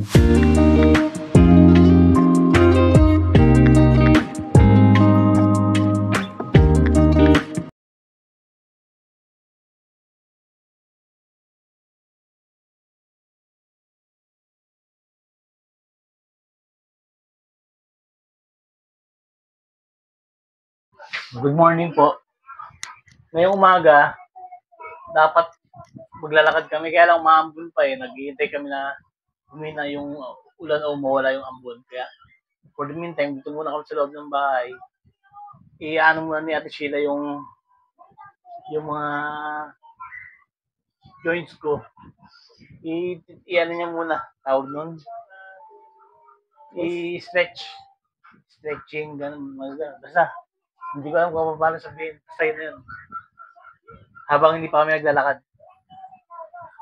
Good morning po. Ngayong umaga, dapat maglalakad kami kaya lang umaambon pa eh. Naghihintay kami na humina yung ulan o mawala yung ambon. Kaya for the meantime, dito muna kami sa loob ng bahay. Iano muna ni Ate Sheila yung mga joints ko. Iano niya muna. Tawag nun. I-stretch. Stretching, ganun. Basta, hindi ko alam kung paano sabihin. Basta yun na yun. Habang hindi pa kami naglalakad.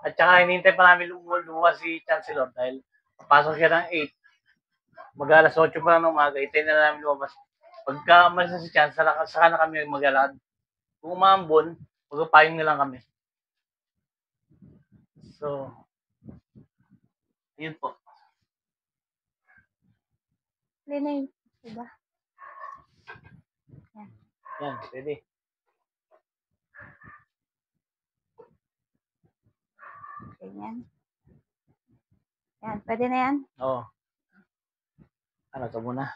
At saka hinihintay pa namin lumuwas si Chancellor dahil papasok siya ng 8. Mag-alas 8 pa lang ng umaga, hintayin na namin lumabas. Pagka umalis na si Chancellor, saka na kami maglalakad. Kung umambon, magpapayong na lang kami. So, yun po. Linay, diba? Yan, pwede. Ganyan. Yan, pwede na yan? Oo. Ano, ito muna.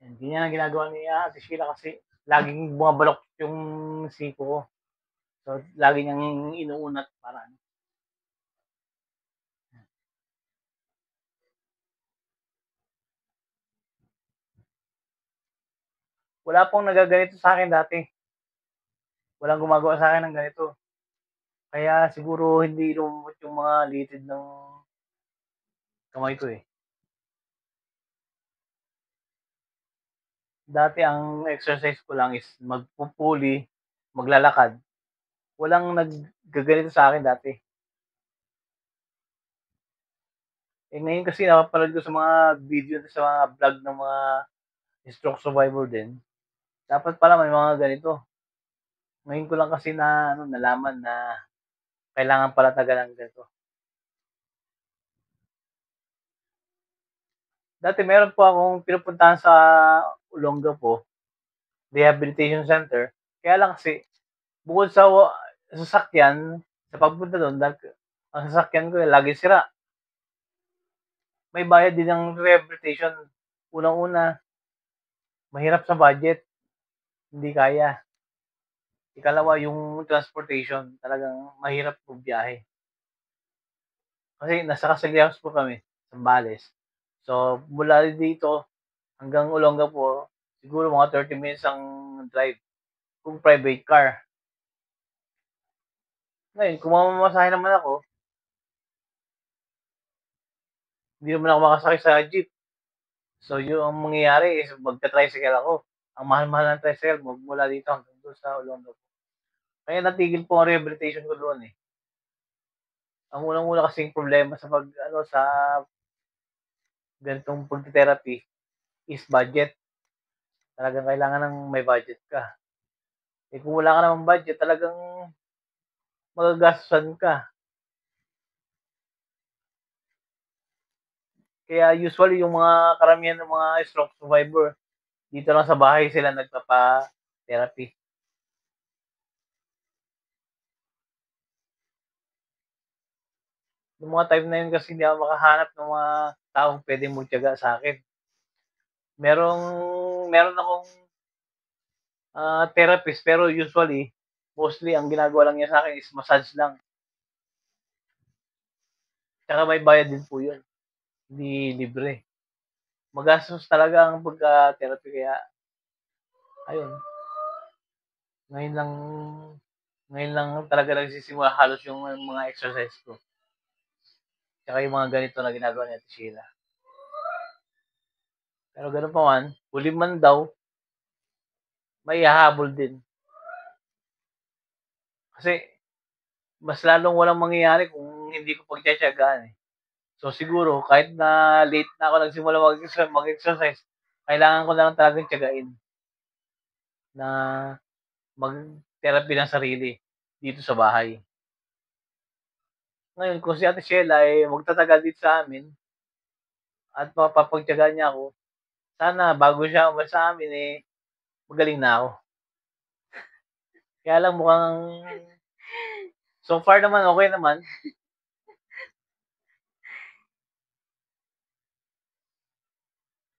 Yan, ganyan ang ginagawa ni Ate Sheila kasi laging bumabalok yung siko ko. So, lagi niyang inuunat para ano. Wala pong nagaganito sa akin dati. Walang gumagawa sa akin ng ganito. Kaya siguro hindi lumabot yung mga litid ng kamay ko eh. Dati ang exercise ko lang is magpupuli, maglalakad. Walang naggaganito sa akin dati. Eh ngayon kasi napapanood ko sa mga video, sa mga vlog ng mga stroke survivor din. Dapat pala may mga ganito. Ngayon ko lang kasi nalaman na kailangan pala talaga ng ganito. Dati meron po akong pinupuntahan sa Olongapo Rehabilitation Center. Kaya lang kasi bukod sa sasakyan, sa pagpunta doon, ang sasakyan ko lagi sira. May bayad din ng rehabilitation. Unang-una, mahirap sa budget. Hindi kaya. Ikalawa, yung transportation, talagang mahirap po biyahe. Kasi nasa Casillejas po kami, Zambales. So, mula dito hanggang Olongapo, siguro mga 30 minutes ang drive kung private car. Ngayon, kung mamamasahe naman ako, hindi naman ako makasakay sa jeep. So, yung mangyayari is magta-tricycle ako. Ang mahal-mahal ng tricycle mula dito hanggang doon sa Olongapo. Kaya natigil po ang rehabilitation ko doon eh. Ang unang-una kasing problema sa sa ganitong pagte-therapy is budget. Talagang kailangan ng may budget ka. Eh kung wala ka namang budget, talagang magagastusan ka. Kaya usually yung mga karamihan ng mga stroke survivor, dito lang sa bahay sila nagpapa-therapy. Yung mga time na yun kasi hindi ako makahanap ng mga taong pwedeng magtiyaga sa akin. Meron akong therapist pero usually, mostly ang ginagawa lang niya sa akin is massage lang. Tsaka may bayad din po yun. Hindi libre. Magastos talaga ang pagka-therapy kaya ayun. Ngayon lang talaga nagsisimula halos yung mga exercise ko. Tsaka yung mga ganito na ginagawa ni Ate Sheila. Pero ganun pa man, huli man daw, may hahabol din. Kasi mas lalong walang mangyayari kung hindi ko pagtsatsagaan eh. So siguro kahit na late na ako nagsimula mag-exercise, kailangan ko na lang talagang tiyagain na therapy ng sarili dito sa bahay. Ngayon kung si Ate Shela, magtatagal dito sa amin at mapapagtiyagaan niya ako, sana bago siya umalis sa amin, magaling na ako. Kaya lang mukhang so far naman okey naman.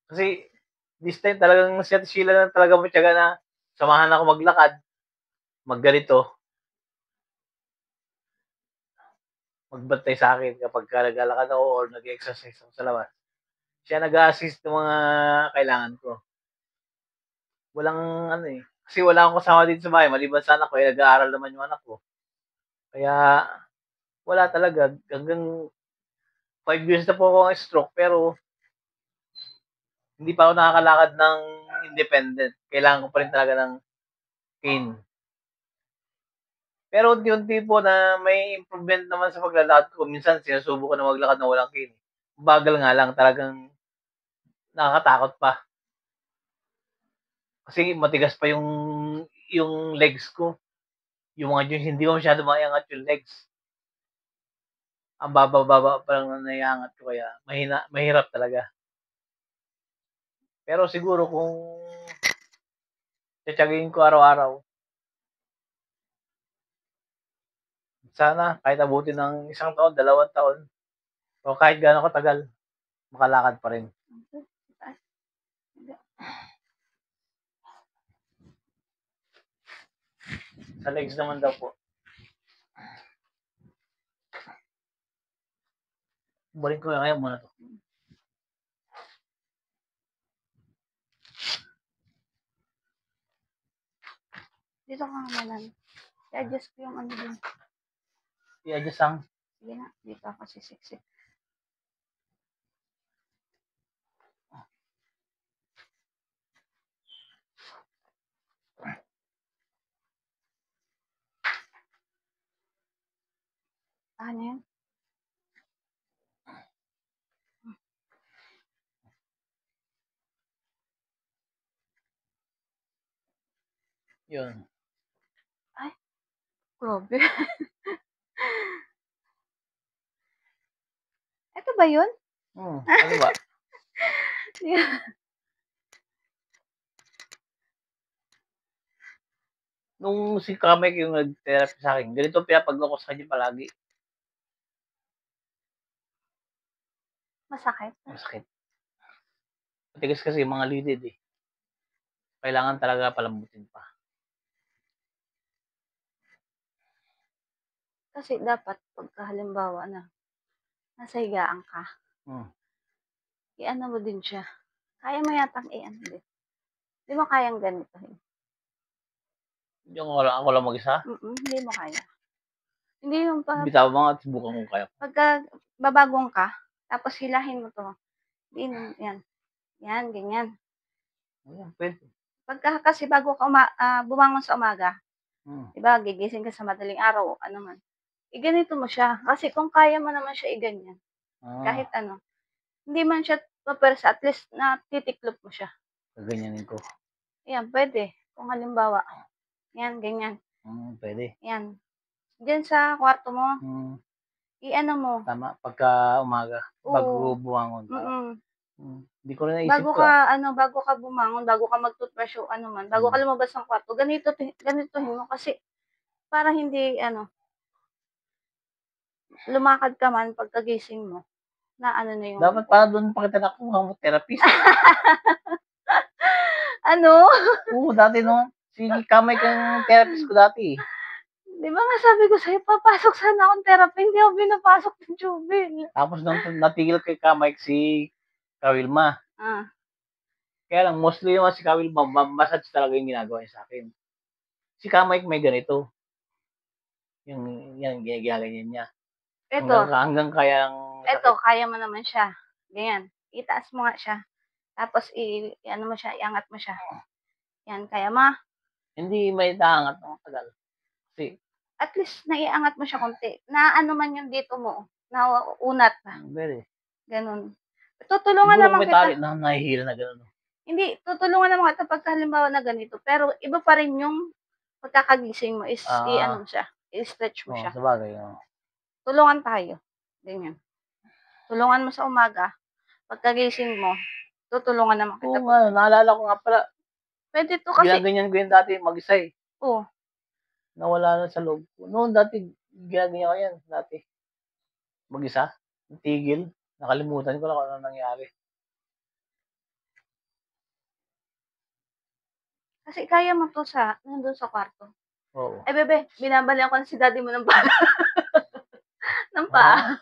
Kasi this time talagang si Ate Sheila na talaga magtiyaga na samahan ako maglakad, magganito, magbantay sa'kin kapagka naglalakad ako or nag-e-exercise ako sa labas. Siya nag-a-assist ng mga kailangan ko. Walang ano, kasi wala akong kasama dito sa bahay maliban sa anak ko, nag-aaral naman yung anak ko. Kaya wala talaga hanggang 5 years na po akong stroke pero hindi pa ako nakakalakad ng independent. Kailangan ko pa rin talaga ng cane. Pero unti-unti po na may improvement naman sa paglalakad ko. Minsan sinusubukan na maglakad na walang cane. Bagal nga lang, talagang nakakatakot pa. Kasi matigas pa yung legs ko. Yung mga joints, hindi ko masyado maiangat yung legs. Ang baba-baba pa lang na naiangat ko kaya mahirap talaga. Pero siguro kung tiyatiyaguin ko araw-araw, sana kahit abutin ng 1 taon, 2 taon, o kahit gaano katagal, makalakad pa rin. Sa legs naman daw po. Balik ko ngayon muna to. Dito ka naman. I-adjust ko yung ano din. I-adjust ang? Sige na, dito ako sisiksik. Ano yan? Yun. Ay, grabe. Ito ba yun? Ano ba? Nung si Kamek yung nag-therapy sa akin, ganito pinapagawa ko sa kanya palagi. Masakit? Masakit. Matigas kasi yung mga lilid Kailangan talaga palambutin pa. Kasi dapat pagka halimbawa na nasa higaan ka, i-ano mo din siya. Kaya mo yatang i-ano din. Hindi mo kayang ganitohin. Yung ako lang mag-isa? Hindi mo kaya. Hindi yung Bitaw mo at subukan kung kaya. pagka babagong ka, tapos hilahin mo to. Yan. Yan, ganyan. Ayan, pwede. Pagka kasi bago ka bumangon sa umaga, diba, gigising ka sa madaling araw, ano man, iganito mo siya. Kasi kung kaya mo naman siya iganyan, kahit ano, hindi man siya papersa, at least na titiklop mo siya. Gaganyanin ko. Yan, pwede. Kung halimbawa, yan, ganyan. Pwede. Yan. Diyan sa kwarto mo, i-ano mo. Tama, pagka umaga, bago bumangon. Hindi ko rin naisip Bago ka bumangon, bago ka mag-toothbrush o ano man, bago ka lumabas ng kwarto, ganitohin mo kasi para hindi, lumakad ka man pagkagising mo, na ano na yung... Dapat para doon pa kita nakuha mo, therapist. Ano? Oo, dati no. Si Kamay kang therapist ko dati. Di ba nga sabi ko sa'yo, papasok sana akong therapy, hindi ako pinapasok ng Jubel. Tapos nung natigil kay Kamay si Kawilma. Kaya lang, mostly naman si Kawilma, massage talaga yung ginagawa niya sa akin. Si Kamay may ganito. Yung ginaganyan niya. Hanggang kayang... Ito, kaya mo naman siya. Ganyan. Itaas mo nga siya. Tapos, ano mo siya, iangat mo siya. Yan, kaya mo? Hindi may taangat ng tagal. Kasi, at least, naiangat mo siya konti. Na ano man yung dito mo. Naunat pa. Very. Ganun. Tutulungan naman kita. Siguro may tali na nahihila na ganun. Hindi, tutulungan naman kita pagka halimbawa na ganito. Pero, iba pa rin yung pagkakagising mo is i-ano Ah. mo siya, i-stretch mo Oo, siya. sabagay, oo. Tulungan tayo, ganyan. Tulungan mo sa umaga, pagkagising mo, tutulungan naman kita Oo nga, naalala ko nga pala, Puwede 'to kasi ginaganyan ko yun dati mag-isa, eh. oh, Nawala na sa loob ko. Noon dati ginaganyan ko yan dati, mag-isa, natigil, nakalimutan ko na kung anong nangyari. kasi kaya mo 'to nandun sa kwarto. Oo. Ay bebe, binabalikan ko na si daddy mo ng paa. ng Oo paa. nga.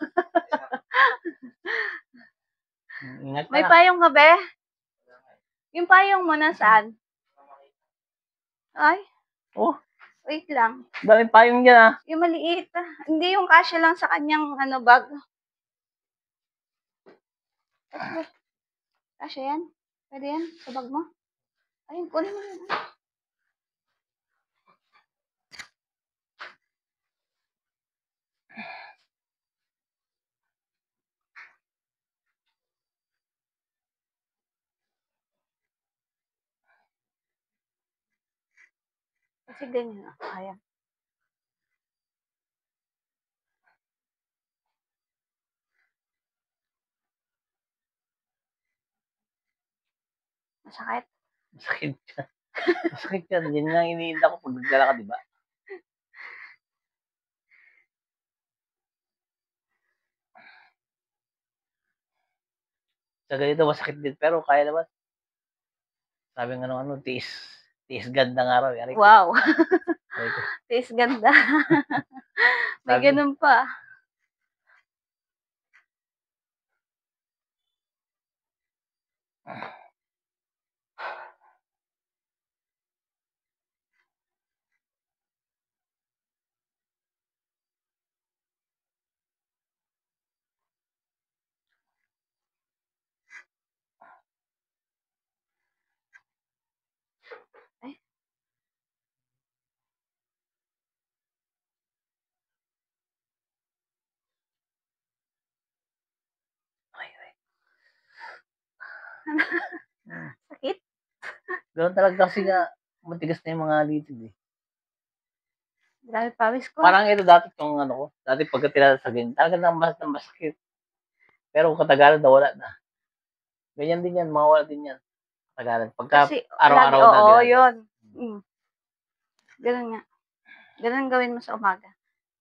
Ingat ka May na. payong ka be? Yung payong mo nasaan? Ay, Oh, wait lang. daming payong diyan, ah. Yung maliit, hindi yung kasya lang sa kanyang ano bag. Be, kasya yan? Puwede yan sa bag mo? Ayun, kunin mo yun. Kasi ganyan, ayan. Masakit? Masakit yan. Masakit yan. Yan nga ang iniinda ko 'pag nagdala ka, 'di ba? Sa ganito masakit din, pero kaya naman. Sabi nga nung ano, tiis ganda nga raw, eh, aray ko. Wow. Aray ko. Tiis ganda. May Sabi ganun pa. Ay. Ay, ay. Sakit? Gano'n talaga kasi nga matigas na yung mga litid, eh. Grabe pawis ko, Parang ito dati 'tong ano ko, dati pagka tinatagin talagang na masakit. Pero katagalan nawala na. Ganyan din yan, mawawala din yan, katagalan. Pagka Kasi lagi araw-araw na oo, ginagawa. yun. Ganun nga. Ganun gawin mo sa umaga,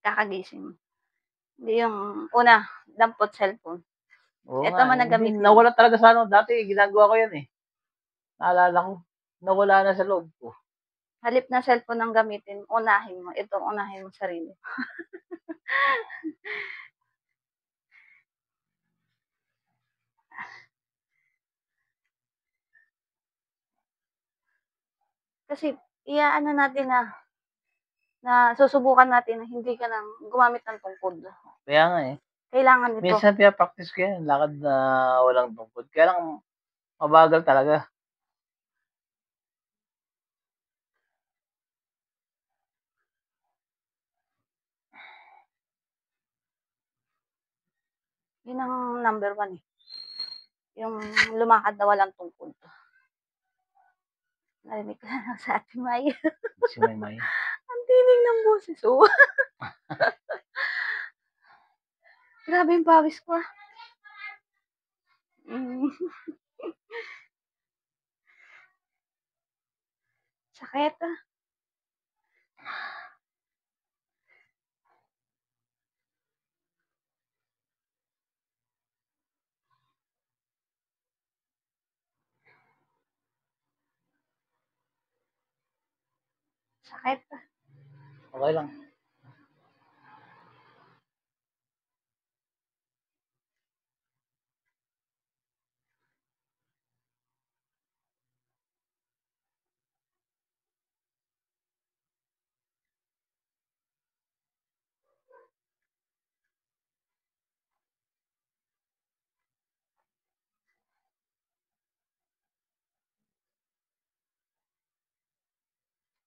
kakagising mo. Hindi yung una, dampot cellphone. Oo Eto nga, man eh. ang Hindi, gamitin mo. nawala talaga sa ano, dati ginagawa ko yan, eh. Naalala ko, nawala na sa loob ko. Halip na cellphone ang gamitin, unahin mo. Ito, unahin mo sarili. Kasi iaano natin na susubukan natin na hindi ka nang gumamit ng tungkod. Kaya nga, eh. Kailangan nito. Minsan pina-practice ko yan, lakad na walang tungkod. Kaya lang mabagal talaga. Yun ang number 1, eh. Yung lumakad na walang tungkod. Narinig ko na lang sa Ate May. Si Maymay. Ang tinig ng boses, oh. Grabe yung pawis ko, ah. Sakit, ah. Sakit, ah. Okay lang.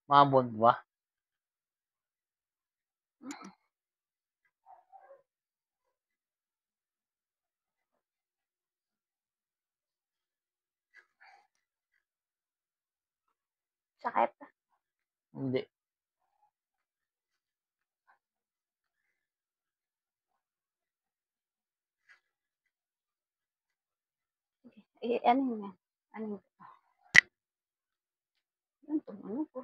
Maabot ba? Sakit. Hindi. Ano yun? Ano yun? Ano to? Ano po?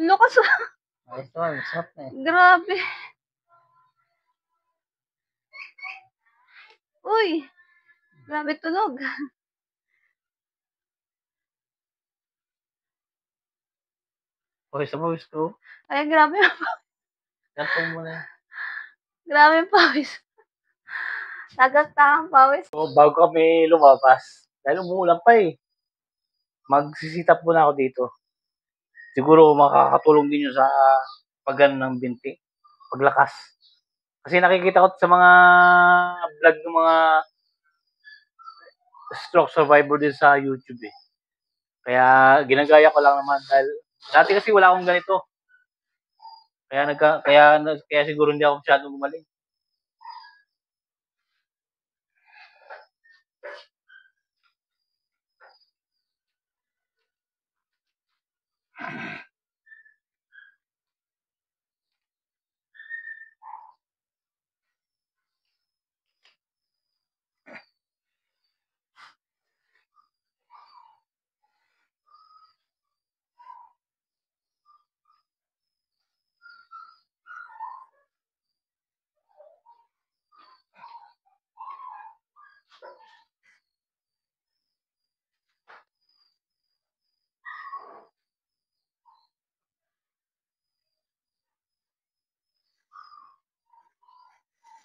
Lakas. Ayos naman, masarap na eh. Grabe. Uy, grabe tunog. Pawis na pawis ko. Ay, grabe. Kantong mo na yun. Grabe yung pawis. Tagaktakang pawis. So, bago kami lumabas, dahil umuulan pa eh, magsisitap muna ako dito. Siguro makakatulong din yun sa paggan ng binti, paglakas. Kasi nakikita ko sa mga vlog ng mga stroke survivor din sa YouTube eh. Kaya ginagaya ko lang naman dahil dati kasi wala akong ganito. Kaya siguro hindi ako masyadong gumaling.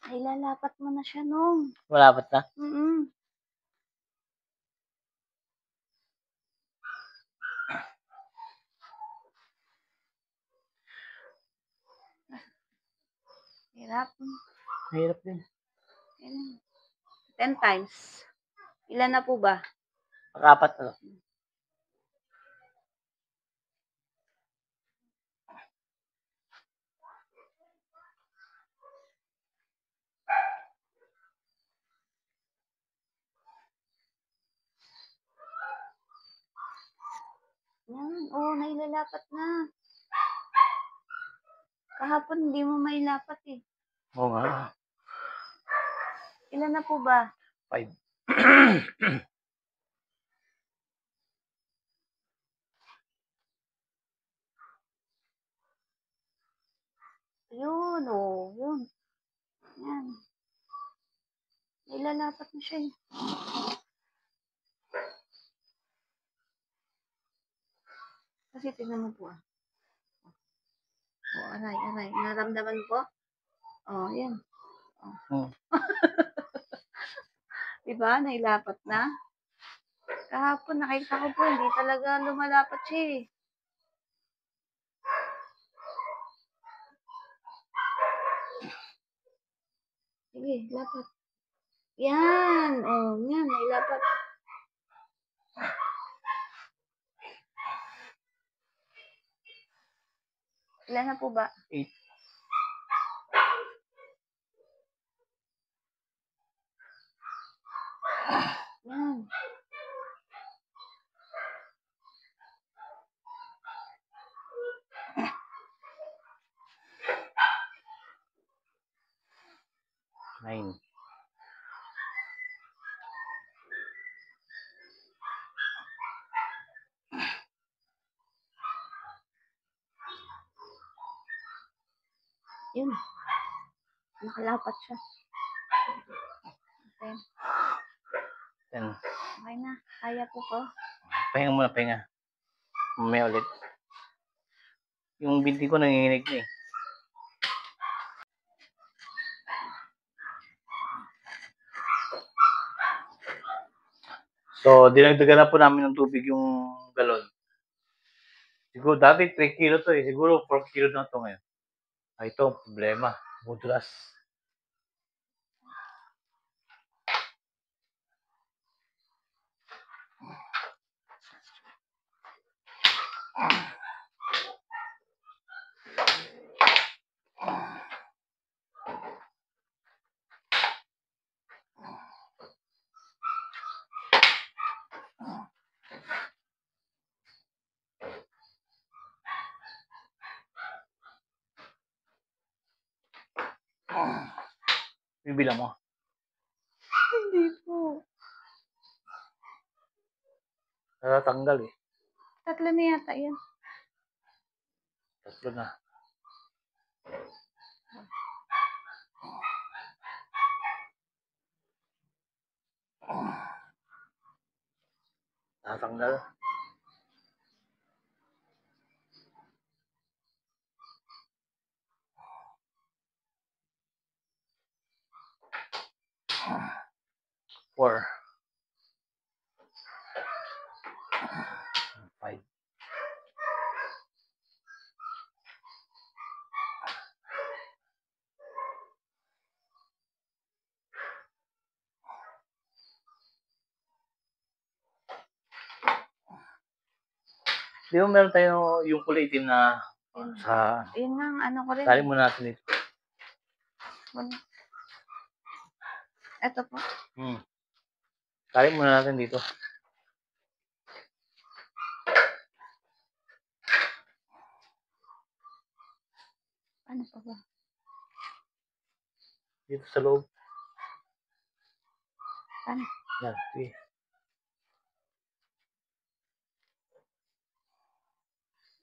Ay, lalapat mo na siya nung. Malapit na? Hirap. Mahirap din. 10 times. Ilan na po ba? Pag-apat na. Yan. Oo, nailalapat na. Kahapon hindi mo mailapat eh. Oo nga. Ilan na po ba? 5. Yun, oh. Yun. Yan. Nailalapat na siya eh. Kasi tingnan mo po ah. Oh, aray. Naramdaman po? Oh, yan. Oh. Diba? Nailapat na. Kahapon nakita ko po, hindi talaga lumalapat siya eh. Sige, lapat. Yan. Oh, yan. Nailapat. Ilan na po ba? 8. Yan. Nine. Yun. Nakalapat siya. Okay. 10. Okay na. Kaya po ko. Pahinga muna, pahinga. Mamaya ulit. Yung binti ko nanginginig na eh. So, dinagdagan na po namin ng tubig yung galon. Siguro dati 3 kilo to eh. Siguro 4 kilo na to ngayon. Ay, ito, problema. Budulas. Bibilang mo? Hindi po. Natatanggal eh. 3 na yata yun. 3 na. Natatanggal. Four. 5. Di ba meron tayo yung kulay itim na sa... Yun nga ang ano ko rin. Tali muna natin ito. Ito po. Tali muna natin dito. Ano pa ba? Dito sa loob. Ano? Yan, sige.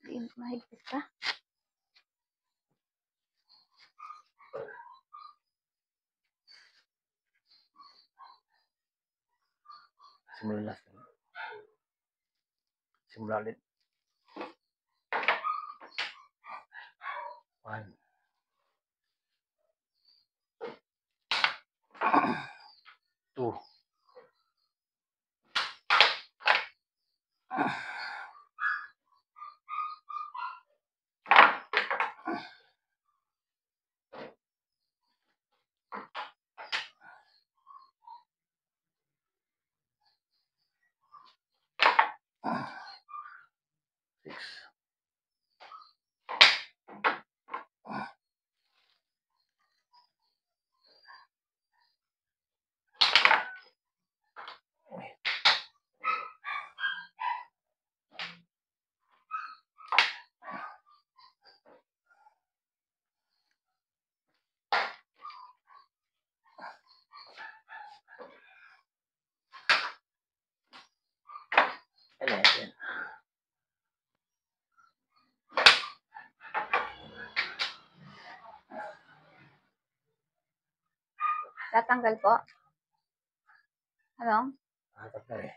Hindi mahigpit pa. Simula natin. Simula ulit. 1. 2. 6. 11. Tatanggal po. Ano? Tatanggal eh.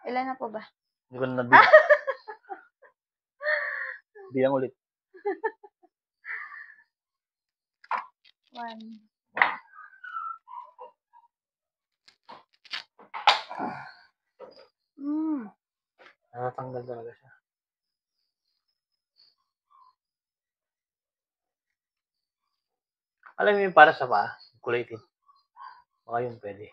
Ilan na po ba? Hindi ko na nabilang. Bilang ulit. 1. Natatanggal talaga siya. Alam mo yung para sa paa, kulay itim. Baka yun pwede.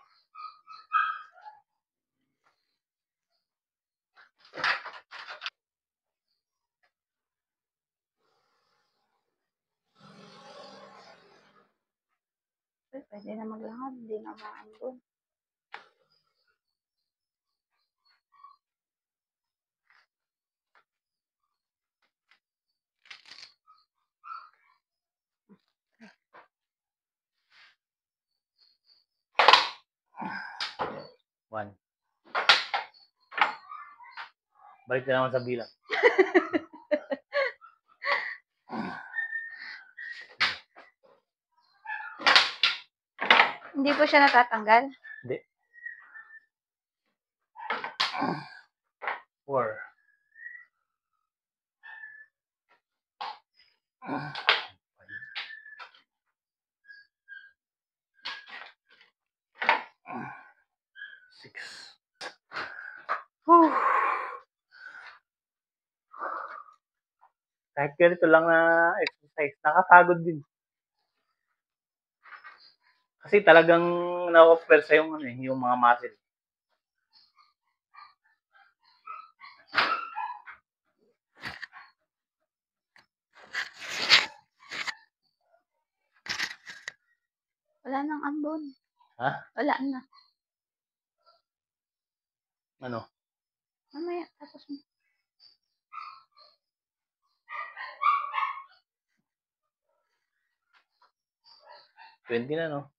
Pwede na maglakad. Hindi na maambon. One. Balik na naman sa bilang. Hindi po siya natatanggal? Hindi. 4. 6. Kahit ganito lang na exercise, nakapagod din. Kasi talagang nakopwersa yung, yung mga muscle. Wala nang ambon. Ha? Wala na. Ano? Mamaya, tapos mo. $20 na, no?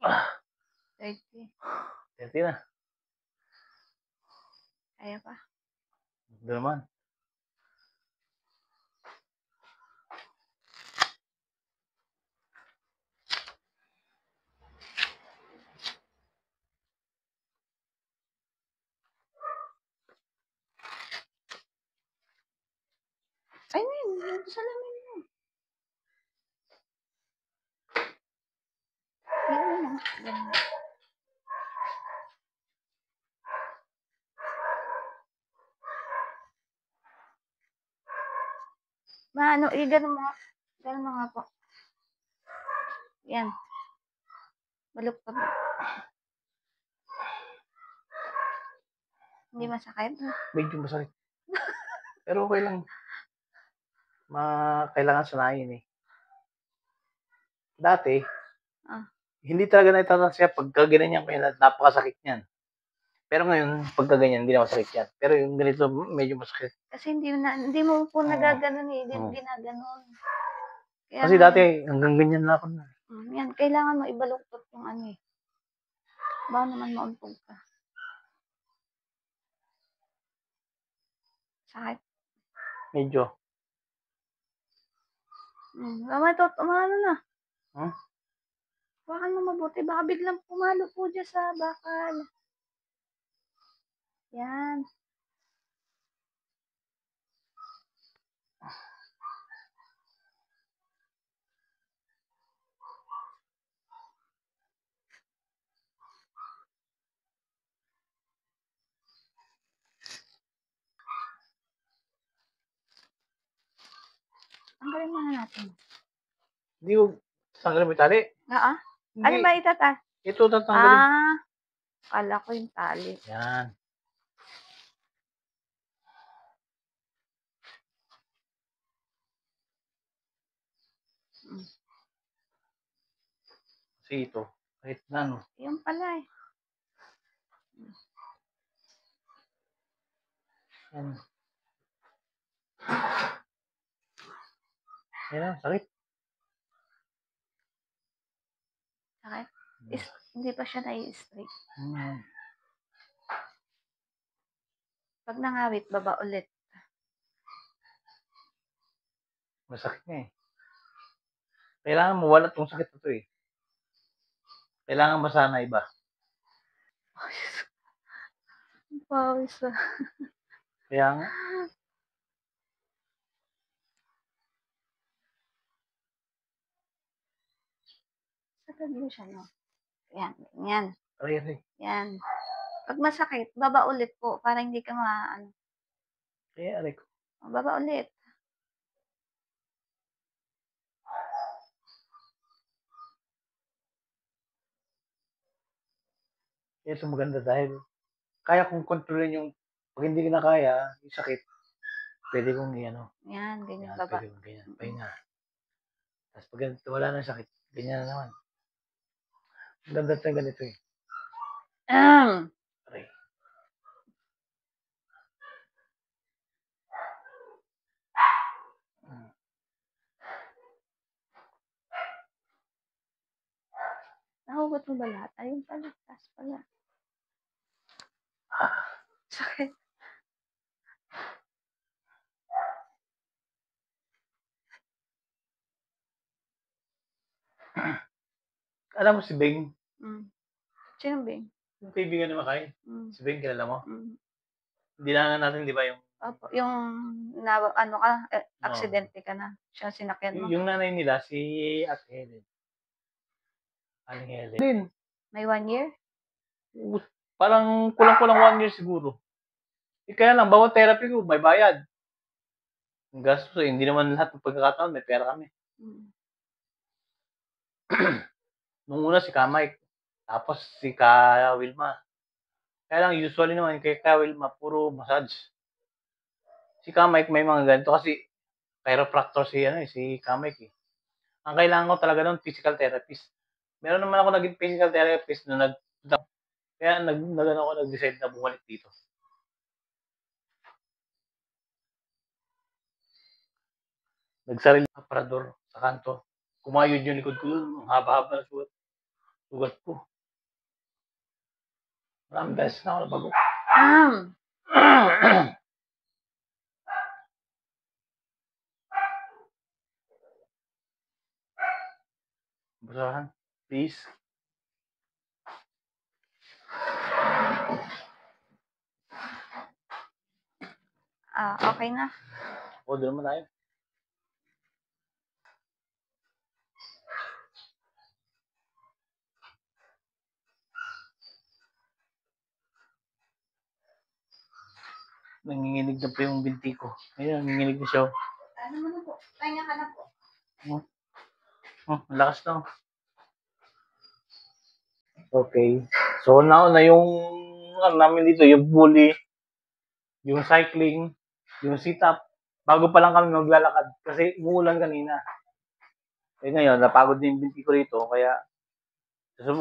Ah, 30. 30 na. Kaya pa. Ito naman. Ay, yun. Salamin mo. Yan mo. Ganun. Maano, ganun mo nga. Ganun mo nga po. Yan. Baluktot. Hindi masakit. Medyo masakit. Pero okay lang. Kailangan sanayin eh. Dati, hindi talaga naitatouch pagka ganyan ko yan, napakasakit niyan. Pero ngayon, pagka ganyan, hindi na masakit yan. Pero yung ganito, medyo masakit. Kasi hindi mo po nagaganon eh. Ginaganon. Kaya kasi dati, hanggang ganyan na ako na. Yan, kailangan mo ibaluktot yung ano eh. Baka naman mauntog ka. Sakit. Medyo. Umano na. Baka mo mabuti. Baka biglang pumalo po dyan sa bakal. Yan. Tanggalin muna natin. Hindi mo tanggalin mo yung tali? Oo. Ano ba itata? Ito tatanggalin. Kala ko yung tali. Yan. Kasi ito, kahit na no. Yung pala eh. Yan. Yan, sakit. Sakit? Hindi pa siya nai-straight. Pag nangawit, baba ulit. Masakit nga eh. Kailangan mawala tong sakit na to eh. Kailangan masanay ba? Pawis ah. Kaya nga. Sagad mo siya, no? Yan, ganyan. Aray. Yan. Pag masakit, baba ulit po para hindi ka maano. Kaya aray ko. Baba ulit. Ito maganda dahil kaya kong kontrolin yung pag hindi na kaya, yung sakit, pwede kong i-ano. Yan, ganyan baba. Pwede kong ganyan. Pahinga. Tapos pag wala na sakit, ganyan na naman. Maganda tayo ganito eh. Aray. Nahugot mo ba lahat? Ayun pala, taas pala. Sakit. Alam mo si Beng? Sinong Beng? Yung kaibigan ni Makay. Si Beng, kilala mo? Dinaanan natin, di ba, yung... Opo, yung aksidente ka na. Siya sinakyan mo. Yung nanay nila, si Ate Helen. Aling Helen. May 1 year? Parang kulang-kulang 1 year siguro. Kaya lang, bawat therapy ko, may bayad. Ang gastos, hindi naman lahat ng pagkakataon, may pera kami. Nung una si Kamay, tapos si Ka Wilma. Kaya lang, usually naman, kay Ka Wilma, puro massage. Si Kamay, may mga ganito kasi chiropractor si Kamay. Ang kailangan ko talaga nun, physical therapist. Meron naman ako naging physical therapist na kaya nag-decide na bumalik dito. Nagsarili ng aparador sa kanto. Kumayod yung likod ko yun. Haba-haba na sugat ko. Maraming beses na ako nabago. Basahan, please. Okay na. O, doon naman tayo. Nanginginig na po yung binti ko. Ayun, nanginginig na siya. Ano mo na po? Pahinga ka na po. Lakas na. Okay. So, now na yung namin dito, yung bully, yung cycling, yung sit-up. Bago pa lang kami maglalakad kasi umuulan kanina. Ngayon, napagod din yung binti ko rito, kaya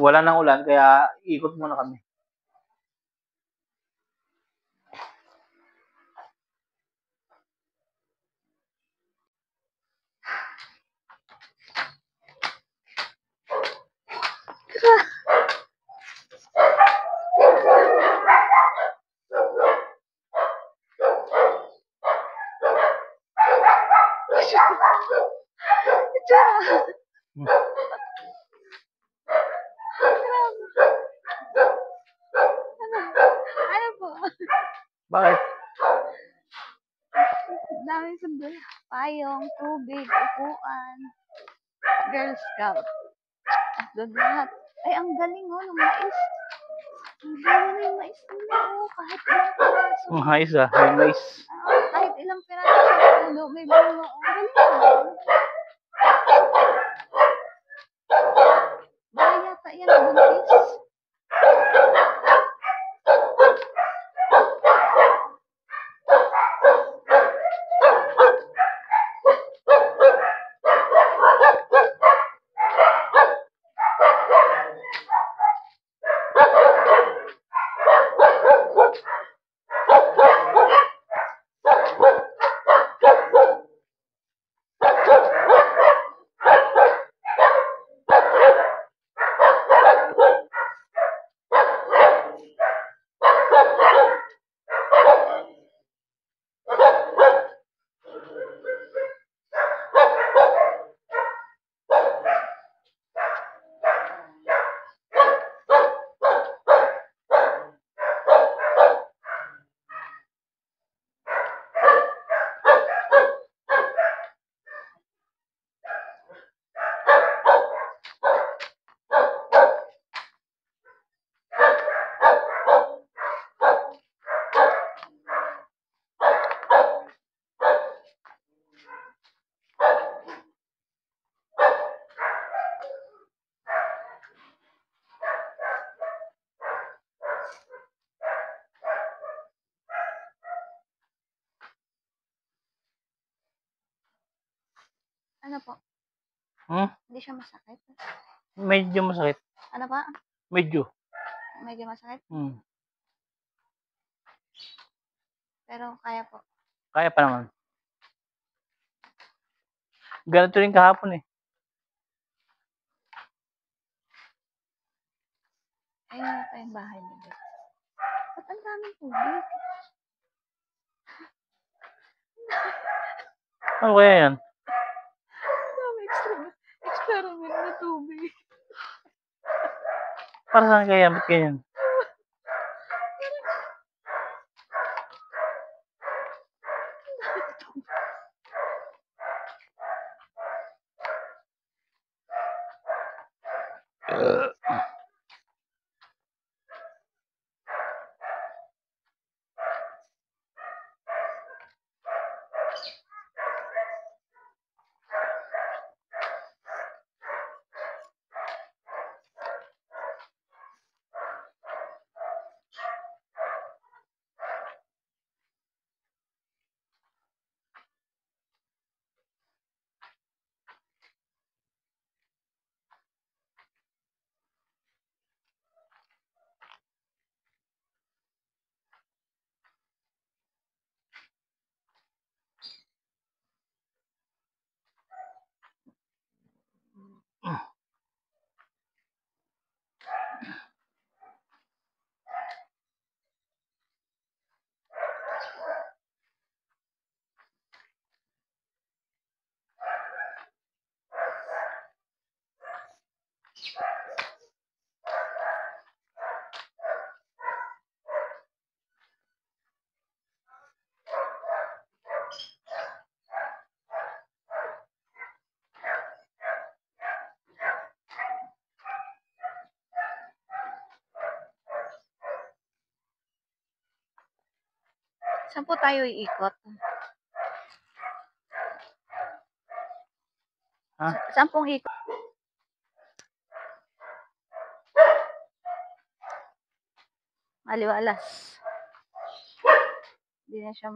wala nang ulan, kaya ikot muna kami. Ano po? Bakit? Daming sundo. Payong, tubig, upuan. Girl Scout. Doon lahat. Ay, ang galing ng mais. Ang galing na yung mais nila. Kahit ilang piraso. Mais may mais. Kahit ilang piraso sa puno, may bunga. Ang galing naman. Baka yata yan, buntis. Ano po? Hindi siya masakit? Medyo masakit. Ano pa? Medyo masakit? Pero kaya po. Kaya pa naman. Ganito rin kahapon eh. Ayun na pa yung bahay nila. Ba't ang daming tubig? Ano kaya yan? Experiment na to. tubig. Para saan kaya? Ba't ganyan? Saan po tayo iikot? Ha? Saan pong ikot? Maliwalas. Hindi na siya...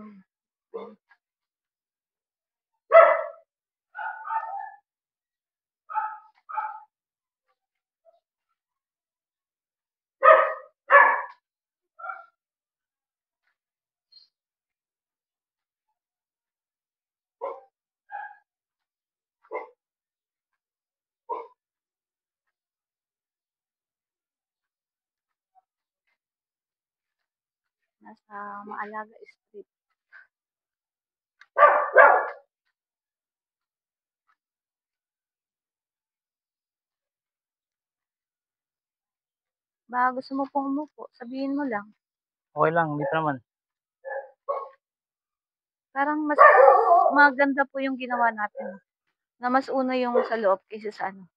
Nasa Maalaga Street. Baka gusto mo pong umupo, sabihin mo lang. Okay lang, hindi pa naman. Parang mas maganda po yung ginawa natin. Na mas una yung sa loob kaysa sa ano.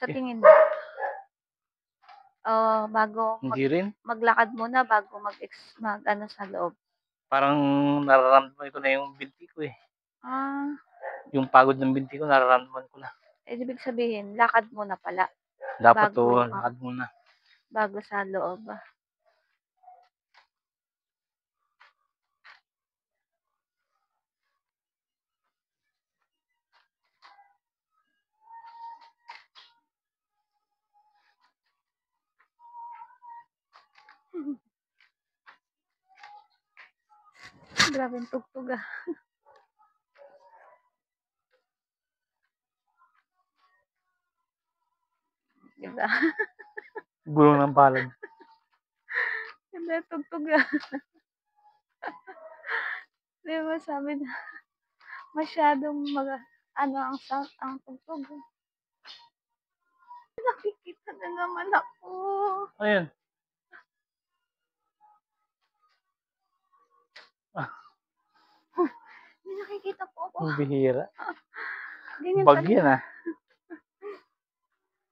Sa tingin mo. Bago Hindi rin. maglakad muna bago mag ano sa loob. Parang nararamdaman ko na yung binti ko eh. Yung pagod ng binti ko, nararamdaman ko na. Ibig sabihin, lakad muna pala. Dapat lakad muna. Bago sa loob. Grabe yung tugtog ah. Diba? Gulong ng palad. Ganda yung tugtog ah. Diba sabi na masyadong ang sound, ang tugtog. Nakikita na naman ako. Ayun. May nakikita po ako. Ang bihira. Ganyan Bagyan talaga. ah.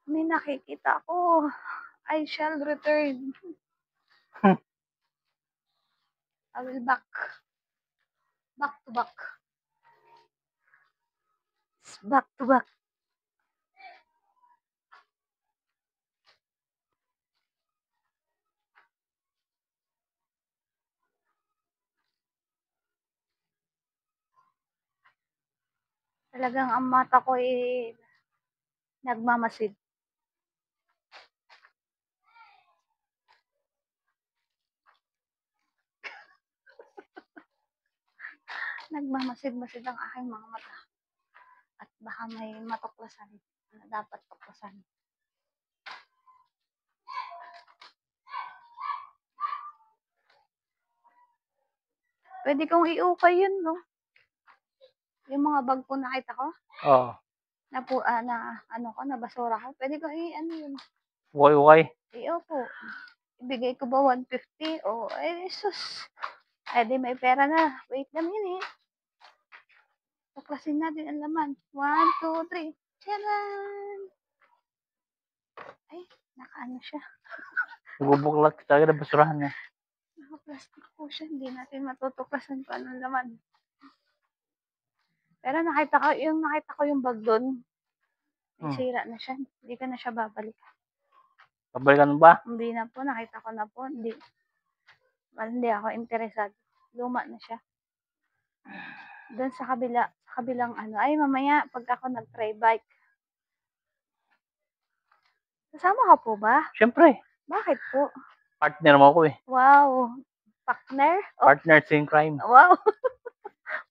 May nakikita ako. I shall return. I will back. Back to back. Back to back. Talagang ang mata ko eh nagmamasid. Nagmamasid-masid ang aking mga mata. At baka may matuklasan na dapat tuklasan. Pwede kong iukay yun, no? Yung mga bag po nakita ko. Oo. na basura ko, pwede ko ano yun. Ukay-ukay. Opo. Ibigay ko ba 150? Sus. Di may pera na. Wait lang yun eh. Tuklasin natin ang laman. 1, 2, 3. Tiyaran! Ay, nakaano siya. Nagbubuklat talaga na basurahan niya. Naka-plastic po siya. Hindi natin matutuklasan kung anong laman. Pero nakita ko yung bag doon. Sira na siya. Hindi ko na siya babalik. Babalikan mo ba? Hindi na po. Nakita ko na po. Hindi ako interesado. Luma na siya. Doon sa kabilang ay mamaya pag ako nag-try bike. Kasama ka po ba? Siyempre. Bakit po? Partner mo ako eh. Wow. Partner? Partners in crime. Wow.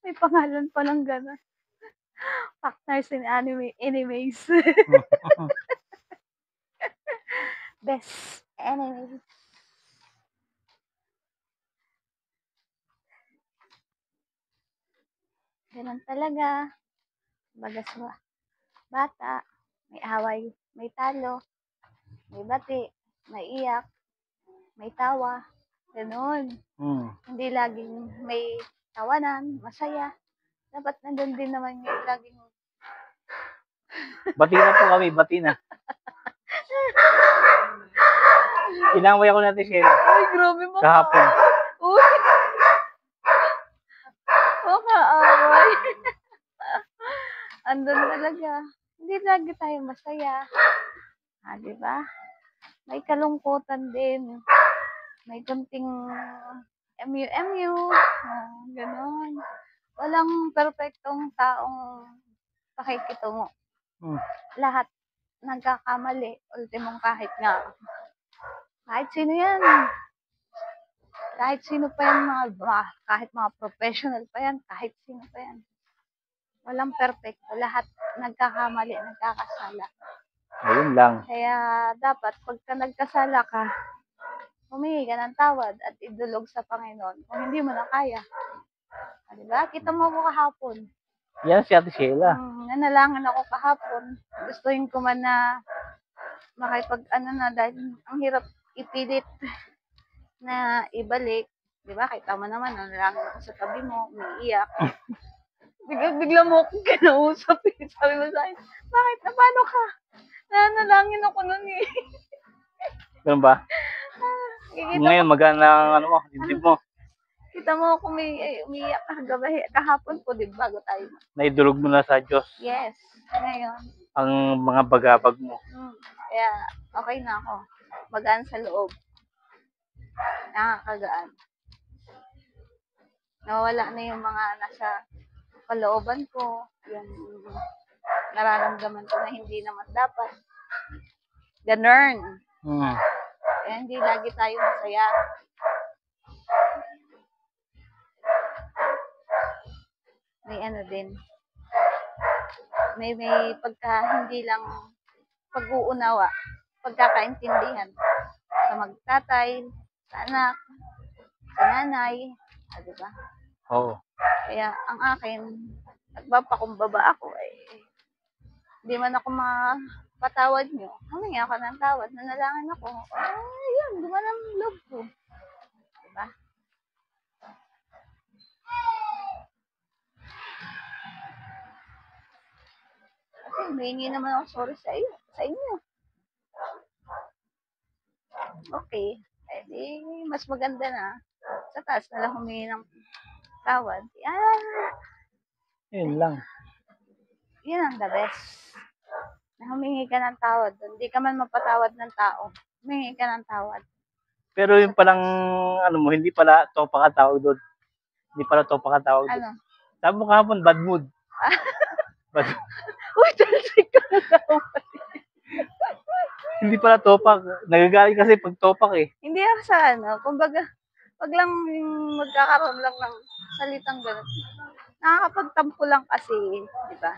May pangalan pa ng gano'n. Partners in enemies. Best enemies. Ganun talaga. Bagas bata, may away, may talo, may bati, may iyak, may tawa. Ganun. Hindi laging may tawanan, masaya. Dapat nandun din naman yung laging... Bati na po kami, bati na. Inaway ako natin siya. Ay, grabe mo. Kahapon. Uy! Kaaway. Andun talaga. Hindi lagi tayo masaya. Diba? May kalungkutan din. May kunting MU. Ganon. Walang perfectong taong pakikitungo. Lahat nagkakamali. Ultimong kahit sino yan. Kahit sino pa yan, kahit mga professional pa yan, kahit sino pa yan. Walang perfecto. Lahat nagkakamali, nagkakasala. Ayun lang. Kaya dapat pagka nagkasala ka, humingi ka ng tawad at idulog sa Panginoon kung hindi mo na kaya. Diba? Kita mo ako kahapon. Yan si Ate Sheila. Nanalangin ako kahapon. Gustuin ko man na dahil ang hirap ipilit na ibalik. Diba? Kita mo naman, nanalangin ako sa tabi mo, umiiyak. Bigla mo akong kinausap. Sabi mo sa akin, bakit? Paano ka? Nanalangin ako nun eh. Ganun ba? Ngayon, magana ang dibdib mo. Kita mo ako umiiyak kahapon po, bago tayo. Naidulog mo na sa Diyos. Yes. Ngayon. Ang mga bagabag mo. Kaya, okay na ako. Magaan sa loob. Nakakagaan. Nawala na yung mga nasa kalooban ko. Yung nararamdaman ko na hindi naman dapat. Ganun. Kaya hindi lagi tayo masaya. May din. May hindi lang pag-uunawa, pagkakaintindihan sa magtatay, sa anak, sa nanay, diba? Oo. Kaya ang akin, nagpapakumbaba ako hindi man ako mapatawad nyo. Humingi ako ng tawad, nanalangin ako. Yun, duman ang loob ko. Diba? Kasi humingi naman ako sorry sa inyo. Okay. Mas maganda na. Sa taas na lang humingi ng tawad. Yun lang. Yun ang the best. Na humingi ka ng tawad. Hindi ka man mapatawad ng tao. Humingi ka ng tawad. Pero yung palang, hindi pala topa ka tawag doon. Hindi pala topa ka tawag doon. Sabi mo kahapon, bad mood. Uy, talsik ka na daw. Hindi pala topak. Nagagaling kasi pag topak eh. Hindi ako sa kumbaga, pag lang magkakaroon lang ng salitang gano'n. Nakakapagtampo lang kasi, di ba?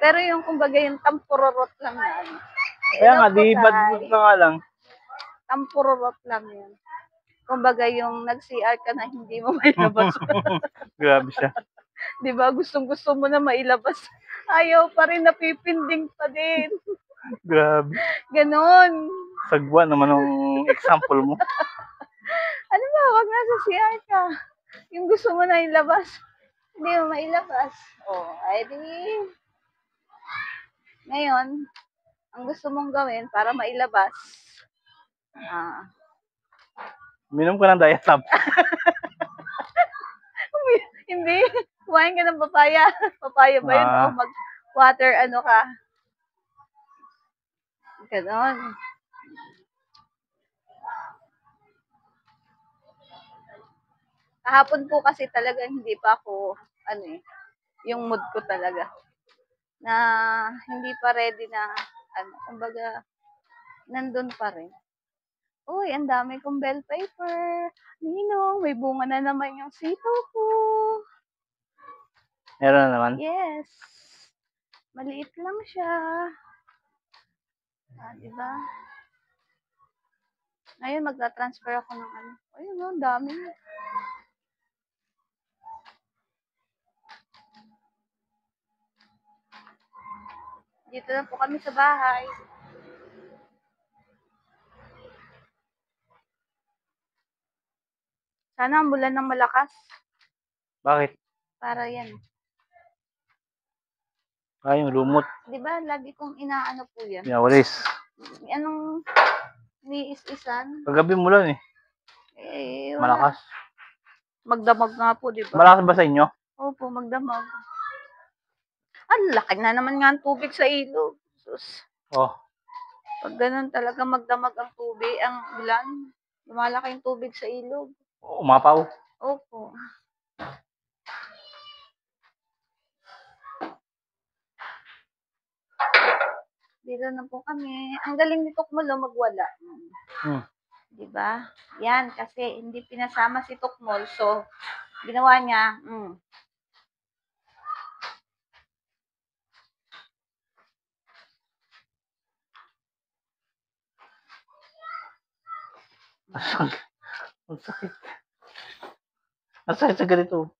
Pero yung kumbaga yung tampururot lang na Kaya nga, di bad mood ka nga lang. Tampururot lang yun. Kumbaga yung nag-CR ka na hindi mo may labas. Grabe siya. 'Di ba, gustong-gusto mo na mailabas, ayaw pa rin, napipinding pa din. Grabe. Gano'n. Sagwa naman ang example mo. Ano ba, 'wag nasa CR ka, yung gusto mo na ilabas, hindi mo mailabas. Oh, ay di ngayon, ang gusto mong gawin para mailabas, Minom ka ng Diatab. hindi, kumain ka ng papaya. Papaya ba yun? O mag-water ano ka. Ganon. Kahapon po kasi talaga hindi pa ako, yung mood ko talaga. Na hindi pa ready na, kumbaga, nandun pa rin. Uy, ang dami kong bell pepper. Ninong, may bunga na naman yung sitaw ko. Meron na naman? Yes. Maliit lang siya. Diba? Ngayon, magta-transfer ako ng Ayun, ang dami. Dito na po kami sa bahay. Sana ang bulan ng malakas. Bakit? Para yan. Yung lumot. Diba, lagi kong inaano po yan. Pinawalis. Anong niis-isan? Kagabi mo lang malakas. Magdamag nga po, diba? Malakas ba sa inyo? Opo, magdamag. Ang laki na naman nga ang tubig sa ilog. Sus. Pag ganun talaga magdamag ang tubig, ang ulan, lumalaki yung tubig sa ilog. Umapaw? Opo. Dito na po kami. Ang galing ni Tukmol magwala. Diba? Yan, kasi hindi pinasama si Tukmol. So, ginawa niya, Ang sakit. Ang sakit sa ganito.